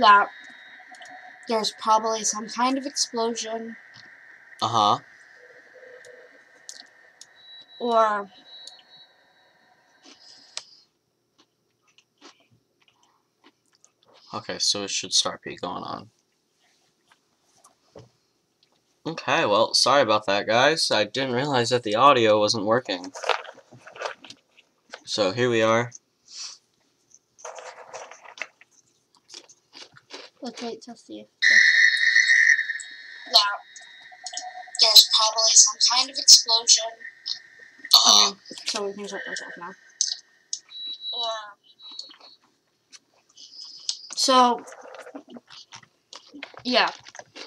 that there's probably some kind of explosion. Uh-huh. Or okay, so it should start be going on. Okay, well, sorry about that, guys. I didn't realize that the audio wasn't working. So here we are. let's wait to see if there's probably some kind of explosion. Okay, so we can shut this off now. So, yeah,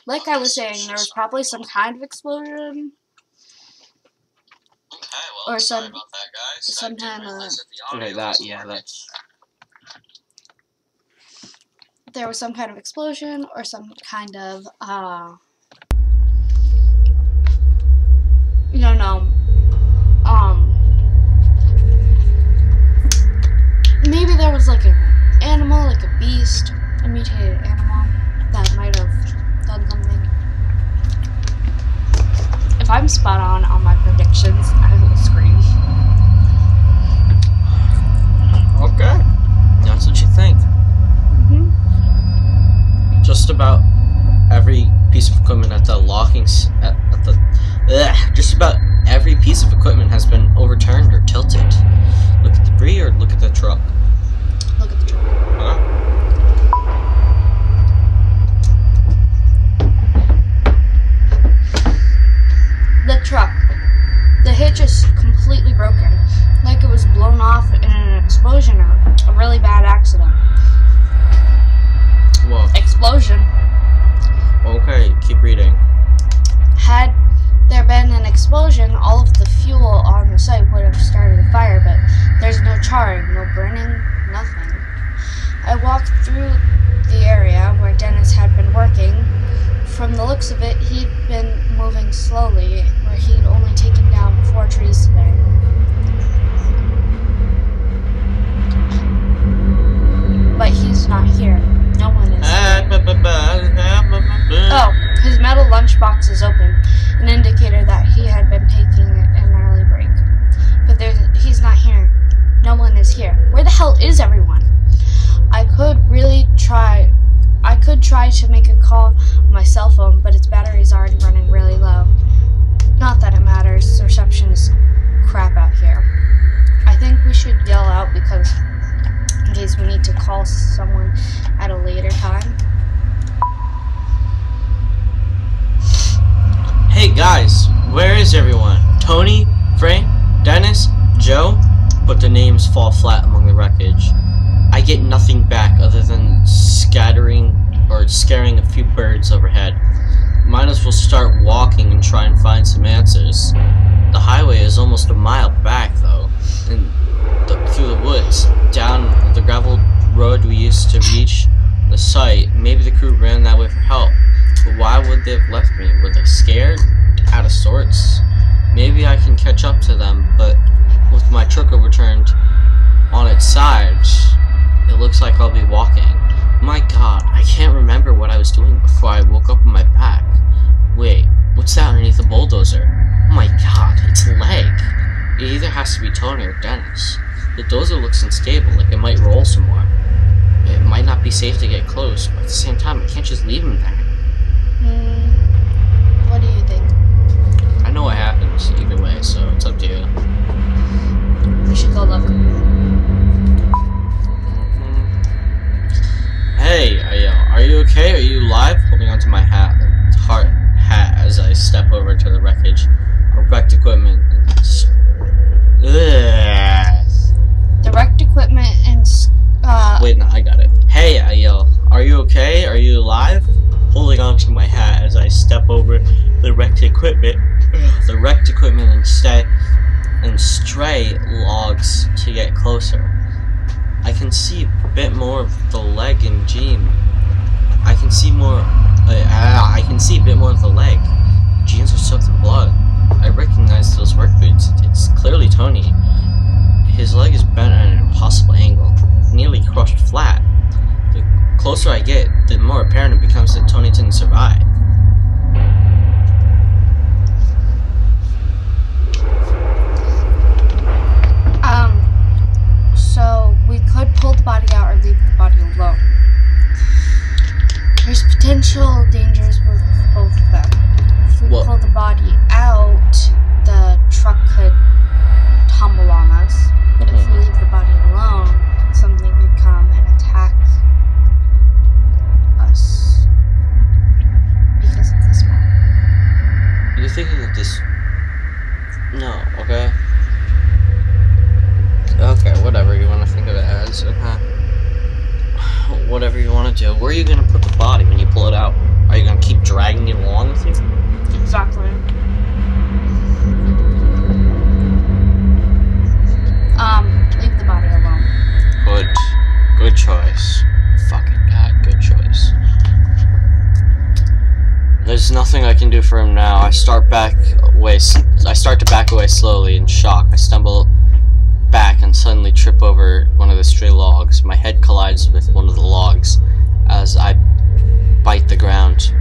like I was saying, there was probably some kind of explosion. Okay, well, or sorry about that, guys. some kind of. Okay, that, yeah, that's. There was some kind of explosion or some kind of, you don't know, maybe there was like an animal, like a beast, a mutated animal that might have done something. If I'm spot on my predictions, I will scream. Okay, that's what you think. Just about every piece of equipment at the just about every piece of equipment has been overturned or tilted. Look at the debris or look at the truck. Look at the truck. Huh? The truck. The hitch is completely broken, like it was blown off in an explosion or a really bad accident. Whoa. Explosion. Okay, keep reading. Had there been an explosion, all of the fuel on the site would have started a fire, but there's no charring, no burning, nothing. I walked through the area where Dennis had been working. From the looks of it, he'd been moving slowly, where he'd only taken down 4 trees today. But he's not here. No one is here. Oh, his metal lunchbox is open, an indicator that he had been taking an early break. But he's not here. No one is here. Where the hell is everyone? I could try to make a call on my cell phone, but its battery's already running really low. Not that it matters. The reception is crap out here. I think we should yell out because in case we need to call someone at a later time. Hey guys, where is everyone? Tony, Frank, Dennis, Joe? But the names fall flat among the wreckage. I get nothing back other than scaring a few birds overhead. Might as well start walking and try and find some answers. The highway is almost a mile back though, and through the woods, down the gravel road we used to reach the site. Maybe the crew ran that way for help, but why would they have left me? Were they scared? Out of sorts? Maybe I can catch up to them, but with my truck overturned on its side, it looks like I'll be walking. My god, I can't remember what I was doing before I woke up on my back. Wait, what's that underneath the bulldozer? Oh my god, it's a leg. It either has to be Tony or Dennis. The dozer looks unstable, like it might roll some more. It might not be safe to get close, but at the same time, I can't just leave him there. What do you think? I know what happens either way, so it's up to you. We should go look. Hey, are you okay? Are you alive? Holding onto my hat as I step over to the wreckage. Wrecked equipment. The wrecked equipment and Wait, no, I got it. Hey, I yell. Are you okay? Are you alive? Holding onto my hat as I step over the wrecked equipment. The wrecked equipment and stray logs to get closer. I can see a bit more of the leg and Jean. I can see a bit more of the leg. Jeans are soaked in blood. I recognize those work boots. It's clearly Tony. His leg is bent at an impossible angle, nearly crushed flat. The closer I get, the more apparent it becomes that Tony didn't survive. So we could pull the body out or leave the body alone. There's potential dangers with both of them. If we pull the body out, the truck could tumble on us. But if we leave the body alone, something could come and attack us because of the smell. You're thinking of this... No, okay? Okay, whatever you want to think of it as. Whatever you want to do. Where are you going to put the body when you pull it out? Are you going to keep dragging it along with you? Exactly. Leave the body alone. Good choice. Fucking God, good choice. There's nothing I can do for him now. I start to back away slowly in shock. I stumble back and suddenly trip over one of the stray logs. My head collides with one of the logs as I bite the ground,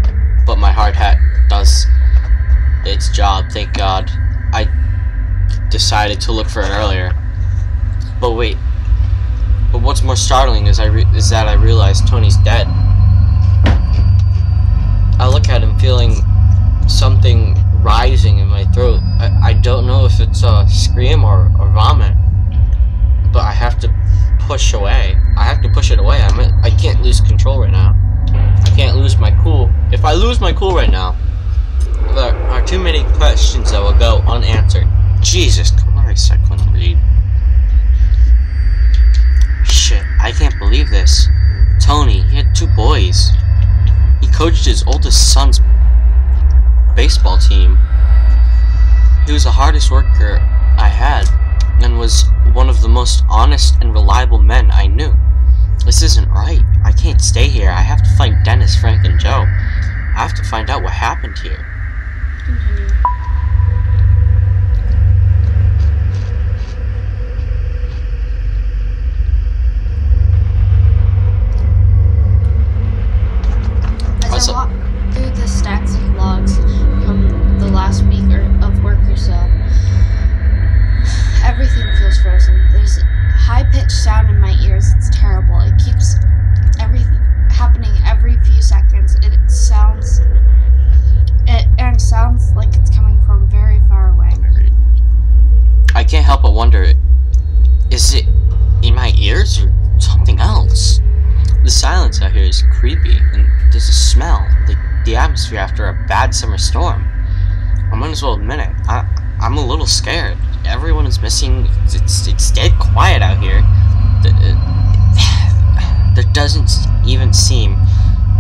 but my hard hat does its job, thank God. I decided to look for it earlier. But wait. But what's more startling is that I realize Tony's dead. I look at him feeling something rising in my throat. I don't know if it's a scream or vomit. But I have to push away. I have to push it away. I can't lose control right now. I can't lose my cool. If I lose my cool right now, there are too many questions that will go unanswered. Jesus Christ, I couldn't read. Shit, I can't believe this. Tony, he had 2 boys. He coached his oldest son's baseball team. He was the hardest worker I had, and was one of the most honest and reliable men I knew. This isn't right. I can't stay here. I have to find Dennis, Frank, and Joe. I have to find out what happened here. Continue. As I walk through the stacks of logs from the last week of work or so, everything feels frozen. There's a high-pitched sound in my ears. It's terrible. It keeps happening every few seconds. It sounds like it's coming from very far away. I can't help but wonder, is it in my ears or something else? The silence out here is creepy, and there's a smell, like the atmosphere after a bad summer storm. I might as well admit it. I'm a little scared. Everyone is missing. It's dead quiet out here. There doesn't even seem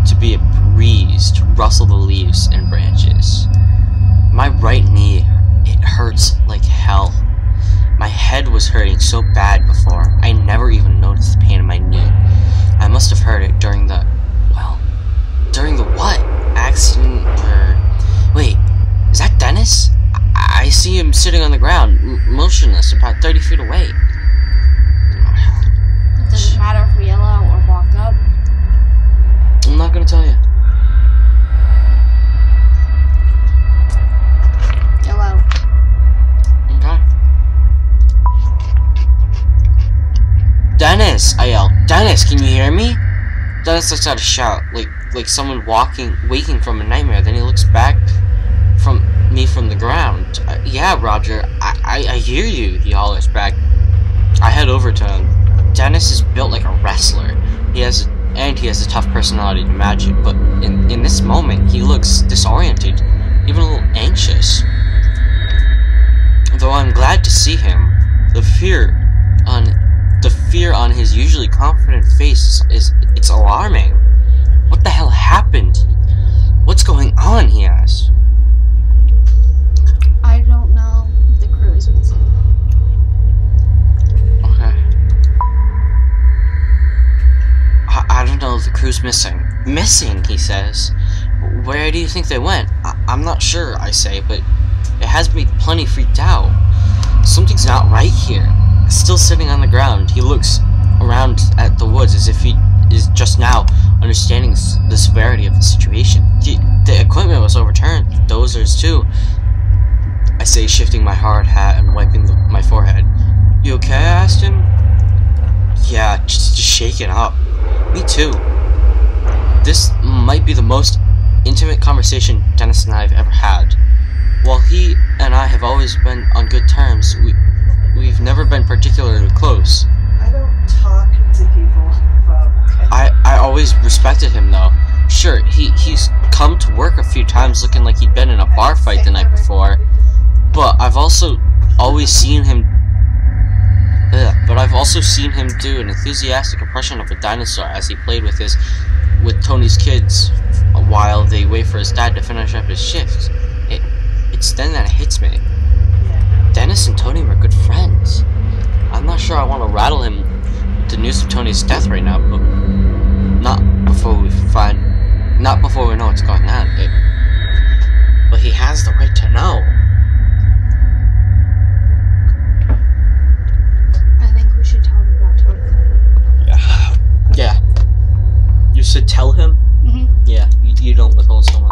to be a breeze to rustle the leaves and branches. My right knee, it hurts like hell. My head was hurting so bad before, I never even noticed the pain in my knee. I must have heard it during the what? Accident or... Wait, is that Dennis? I see him sitting on the ground, motionless, about 30 feet away. Does it matter if we yell out or walk up? I'm not gonna tell you. Yell out. Okay. Dennis! I yell. Dennis, can you hear me? Dennis lets out a shout, like someone waking from a nightmare. Then he looks back from the ground. Yeah, Roger, I hear you, he hollers back. I head over to him. Dennis is built like a wrestler. He has a tough personality to match it, but in this moment, he looks disoriented, even a little anxious. Though I'm glad to see him, the fear on his usually confident face it's alarming. What the hell happened? What's going on? He asks. I don't know. The crew is missing. Okay. I don't know. The crew's missing. Missing, he says. Where do you think they went? I'm not sure, I say, but it has me plenty freaked out. Something's not right here. Still sitting on the ground, he looks around at the woods as if he is just now understanding the severity of the situation. The equipment was overturned, dozers too. I say, shifting my hard hat and wiping my forehead. You okay? I asked him. Yeah, just shaken up. Me too. This might be the most intimate conversation Dennis and I have ever had. While he and I have always been on good terms, we've never been particularly close. I don't talk to people from... I always respected him though. Sure, he's come to work a few times looking like he'd been in a bar fight the night before, but I've also seen him do an enthusiastic impression of a dinosaur as he played with Tony's kids while they wait for his dad to finish up his shift. It's then that it hits me. Dennis and Tony were good friends. I'm not sure I want to rattle him with the news of Tony's death right now, but not before we know what's going on. But he has the right to know. I think we should tell him about Tony. Yeah. You should tell him? Mm-hmm. Yeah, you don't withhold someone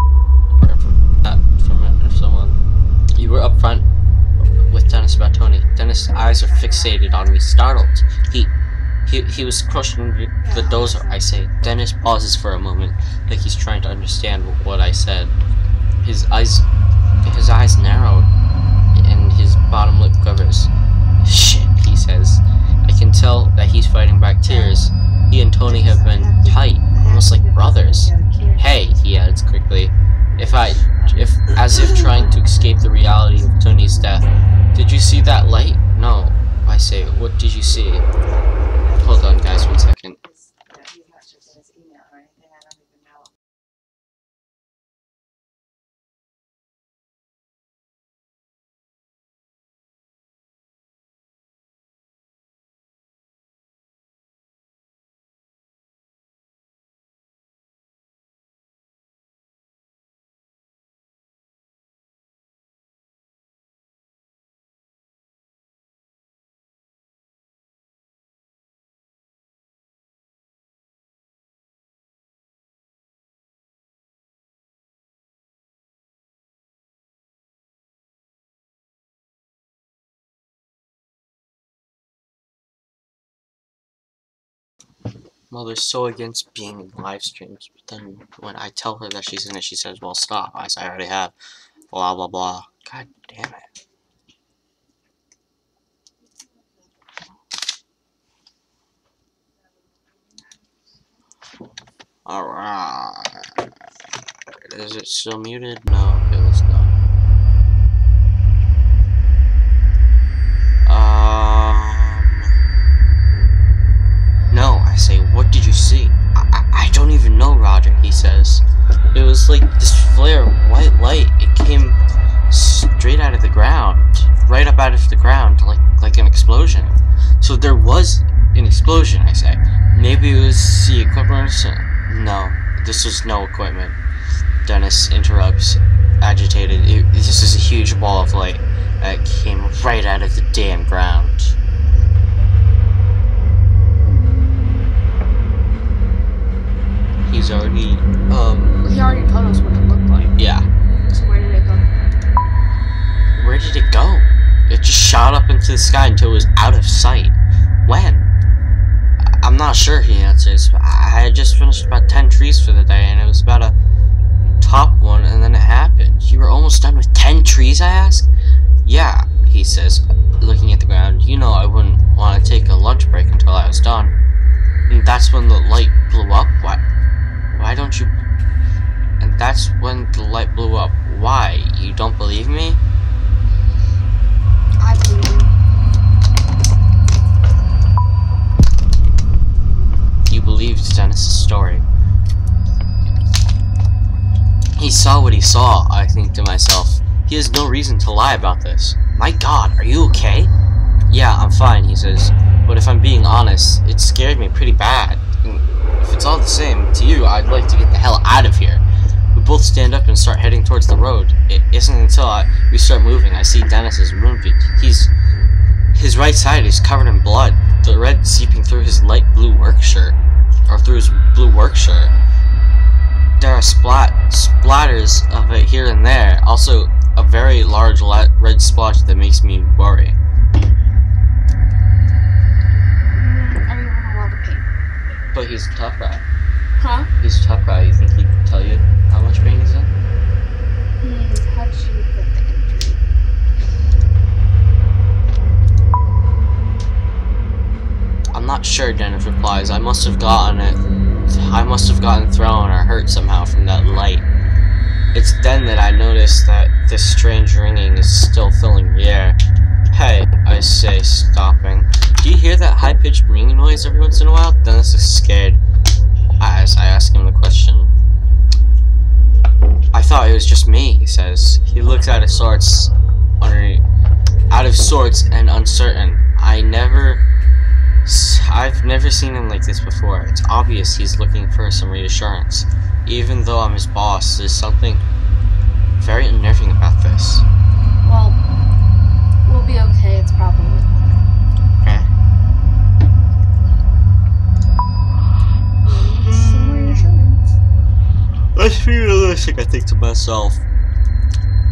from someone. You were upfront with Dennis about Tony. Dennis' eyes are fixated on me, startled. He was crushed under the dozer, I say. Dennis pauses for a moment, like he's trying to understand what I said. His eyes narrowed, and his bottom lip quivers. Shit, he says. I can tell that he's fighting back tears. He and Tony have been tight, almost like brothers. Hey, he adds quickly, as if trying to escape the reality of Tony's death. Did you see that light? No, I say. What did you see? Hold on, guys, 1 second. Mother's so against being in live streams, but then when I tell her that she's in it, she says, well, stop. I say, I already have. Blah, blah, blah. God damn it. Alright. Is it still muted? No. Okay, let's go. No, I say, what did you see? I don't even know, Roger, he says. It was like this flare of white light. It came straight out of the ground. Right up out of the ground, like an explosion. So there was an explosion, I say. Maybe it was the equipment or something. No, this was no equipment. Dennis interrupts, agitated. This is a huge ball of light that came right out of the damn ground. He's already, He already told us what it looked like. yeah. So where did it go? Where did it go? It just shot up into the sky until it was out of sight. When? I'm not sure, he answers. I had just finished about 10 trees for the day, and it was about a top one, and then it happened. You were almost done with 10 trees, I ask? Yeah, he says, looking at the ground. You know I wouldn't want to take a lunch break until I was done. And that's when the light blew up? Why don't you... And that's when the light blew up. Why? You don't believe me? I believe you. You believed Dennis' story. He saw what he saw, I think to myself. He has no reason to lie about this. My God, are you okay? Yeah, I'm fine, he says. But if I'm being honest, it scared me pretty bad. And if it's all the same to you, I'd like to get the hell out of here. We both stand up and start heading towards the road. It isn't until we start moving I see Dennis's wound. His right side is covered in blood, the red seeping through his light blue work shirt. or through his blue work shirt. There are splatters of it here and there. Also, a very large red splotch that makes me worry. Are you in a lot of pain? But he's a tough guy. Huh? He's a tough guy. You think he'd tell you how much pain he's in? How did you get the injury? I'm not sure, Dennis replies. I must have gotten thrown or hurt somehow from that light. It's then that I notice that this strange ringing is still filling the air. Hey, I say, stopping. Do you hear that high-pitched ringing noise every once in a while? Dennis looks scared as I ask him the question. I thought it was just me, he says. He looks out of sorts and uncertain. I've never seen him like this before. It's obvious he's looking for some reassurance. Even though I'm his boss, there's something very unnerving about this. Well, we'll be okay. It's probably Okay. some reassurance. Let's be realistic, I think to myself.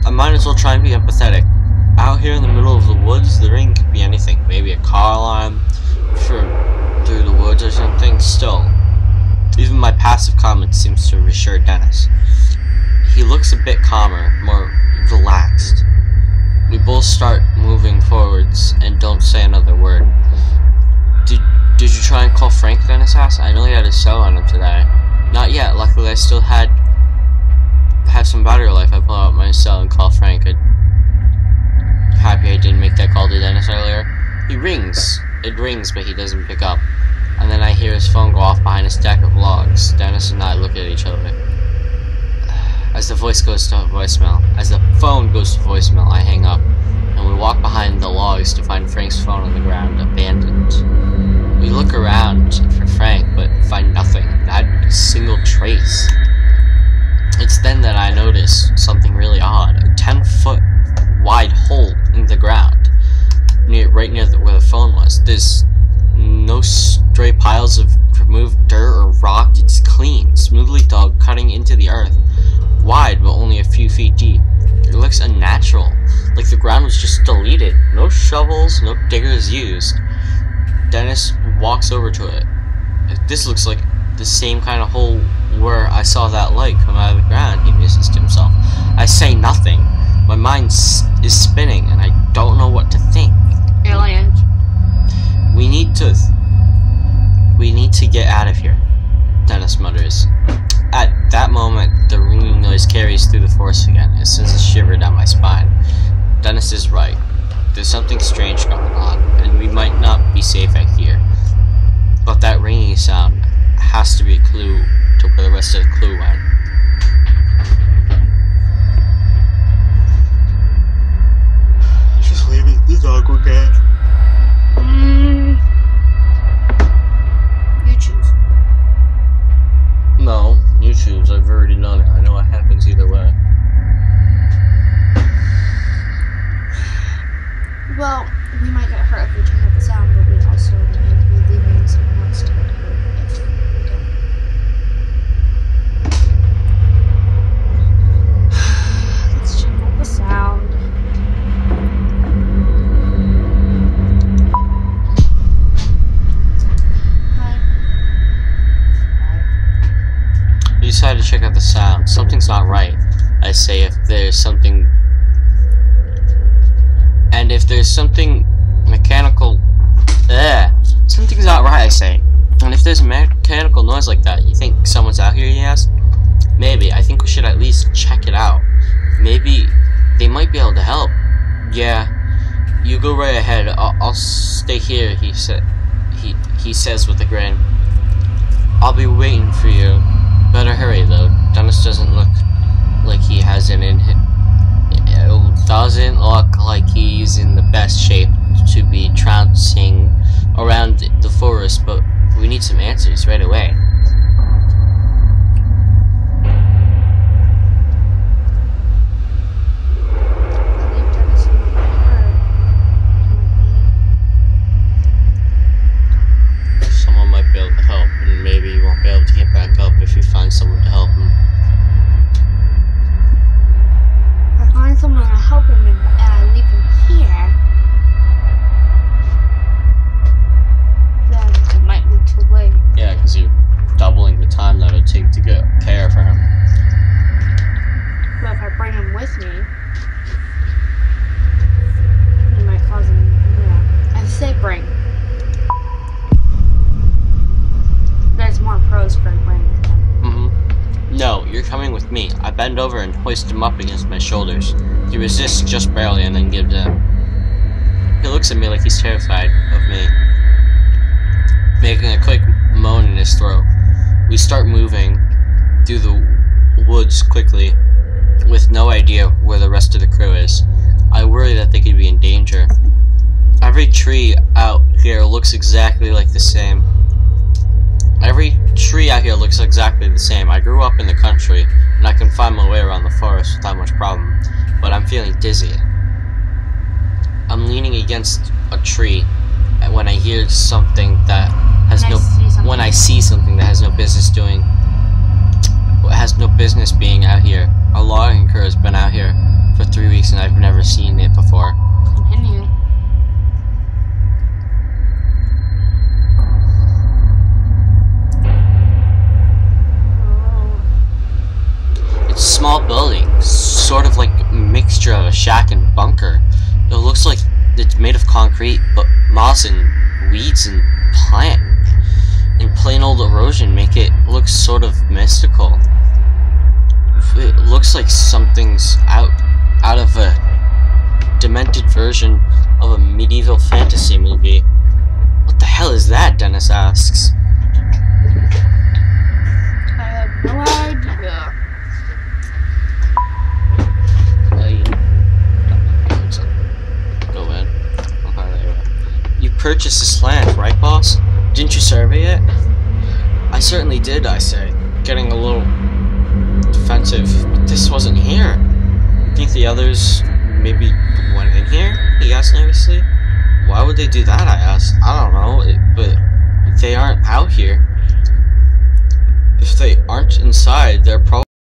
I might as well try and be empathetic. Out here in the middle of the woods, the ring could be anything. Maybe a car alarm through the woods or something. Still, even my passive comment seems to reassure Dennis. He looks a bit calmer, more relaxed. We both start moving forwards and don't say another word. Did you try and call Frank, Dennis asked? I know he had his cell on him today. Not yet. Luckily, I still had some battery life. I pull out my cell and call Frank. I'm happy I didn't make that call to Dennis earlier. He rings. It rings, but he doesn't pick up. And then I hear his phone go off behind a stack of logs. Dennis and I look at each other. As the phone goes to voicemail, I hang up, and we walk behind the logs to find Frank's phone on the ground, abandoned. We look around for Frank, but find nothing, not a single trace. It's then that I notice something really odd, a 10-foot wide hole in the ground, right near where the phone was. There's no stray piles of removed dirt or rock. It's clean, smoothly dug, cutting into the earth, wide but only a few feet deep. It looks unnatural, like the ground was just deleted. No shovels, no diggers used. Dennis walks over to it. This looks like the same kind of hole where I saw that light come out of the ground, he muses to himself. I say nothing. My mind is spinning and I don't know what to think. Aliens. We need to get out of here, Dennis mutters. At that moment, the ringing noise carries through the forest again. It sends a shiver down my spine. Dennis is right. There's something strange going on, and we might not be safe out here. But that ringing sound has to be a clue to where the rest of the clue went. Just leave it. The dog will get. You choose. No, you choose. I've already done it. I know what happens either way. Well, we might get hurt if we turn up the sound, but we also might be leaving someone else to get hurt if we don't. Let's check out the sound. You decide to check out the sound. Something's not right. I say if there's something mechanical, something's not right, I say. And if there's a mechanical noise like that, you think someone's out here, he asks? Maybe. I think we should at least check it out. Maybe they might be able to help. Yeah, you go right ahead. I'll stay here, he says with a grin. I'll be waiting for you. Better hurry, though. Dennis doesn't look like he has it in him. Doesn't look like he's in the best shape to be trouncing around the forest, but we need some answers right away. Someone might be able to help, and maybe you won't bring. There's more pros for bring. No, you're coming with me. I bend over and hoist him up against my shoulders. He resists just barely and then gives in. He looks at me like he's terrified of me, making a quick moan in his throat. We start moving through the woods quickly, with no idea where the rest of the crew is. I worry that they could be in danger. Every tree out here looks exactly like the same. Every tree out here looks exactly the same. I grew up in the country, and I can find my way around the forest without much problem, but I'm feeling dizzy. I'm leaning against a tree when I hear something that has when I see something that has no business being out here. A logging crew has been out here for 3 weeks and I've never seen it before. Continue. It's a small building, sort of like a mixture of a shack and bunker. It looks like it's made of concrete, but moss and weeds and plant and plain old erosion make it look sort of mystical. It looks like something's out of a demented version of a medieval fantasy movie. What the hell is that? Dennis asks. I have no idea. Go in. You purchased this land, right, boss? Didn't you survey it? I certainly did, I say, getting a little defensive. But this wasn't here. You think the others maybe went in here? He asked nervously. Why would they do that? I asked. I don't know, but they aren't out here. If they aren't inside, they're probably